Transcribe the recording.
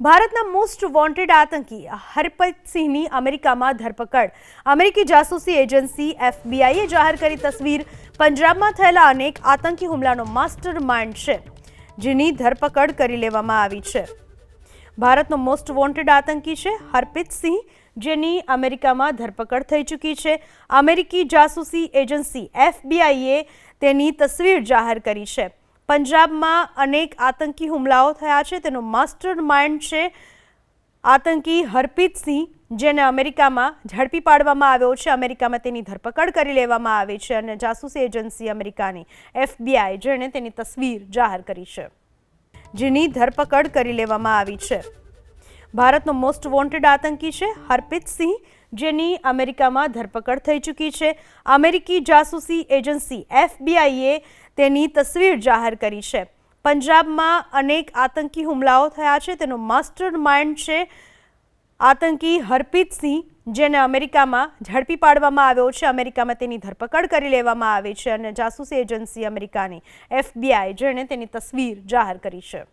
ભારતના most wanted આતંકી હરપ્રીત સિંહની અમેરિકામાં ધરપકડ। અમેરિકી જાસૂસી એજન્સી એફબીઆઈએ જાહેર કરી તસવીર। પંજાબમાં થયેલા અનેક આતંકી હુમલાનો માસ્ટર માઇન્ડ છે, જેની ધરપકડ કરી લેવામાં આવી છે। ભારતનો મોસ્ટ વોન્ટેડ આતંકી છે હરપ્રીત સિંહ, જેની અમેરિકામાં ધરપકડ થઈ ચૂકી છે। અમેરિકી જાસૂસી એજન્સી એફબીઆઈએ તેની તસવીર જાહેર કરી છે। પંજાબમાં અનેક આતંકી હુમલાઓ થયા છે, તેનો માસ્ટર માઇન્ડ છે આતંકી હરપ્રીત સિંહ, જેને અમેરિકામાં ઝડપી પાડવામાં આવ્યો છે। અમેરિકામાં તેની ધરપકડ કરી લેવામાં આવી છે અને જાસૂસી એજન્સી અમેરિકાની એફબીઆઈ જેણે તેની તસવીર જાહેર કરી છે, જેની ધરપકડ કરી લેવામાં આવી છે। ભારતનો મોસ્ટ વોન્ટેડ આતંકી છે હરપ્રીત સિંહ, જેની અમેરિકામાં ધરપકડ થઈ ચૂકી છે। અમેરિકી જાસૂસી એજન્સી એફબીઆઈએ તેની તસવીર જાહેર કરી છે। પંજાબમાં અનેક આતંકી હુમલાઓ થયા છે, તેનો માસ્ટર માઇન્ડ છે આતંકી હરપ્રીત સિંહ, જેને અમેરિકામાં ઝડપી પાડવામાં આવ્યો છે। અમેરિકામાં તેની ધરપકડ કરી લેવામાં આવી છે અને જાસૂસી એજન્સી અમેરિકાની એફબીઆઈ જેણે તેની તસવીર જાહેર કરી છે।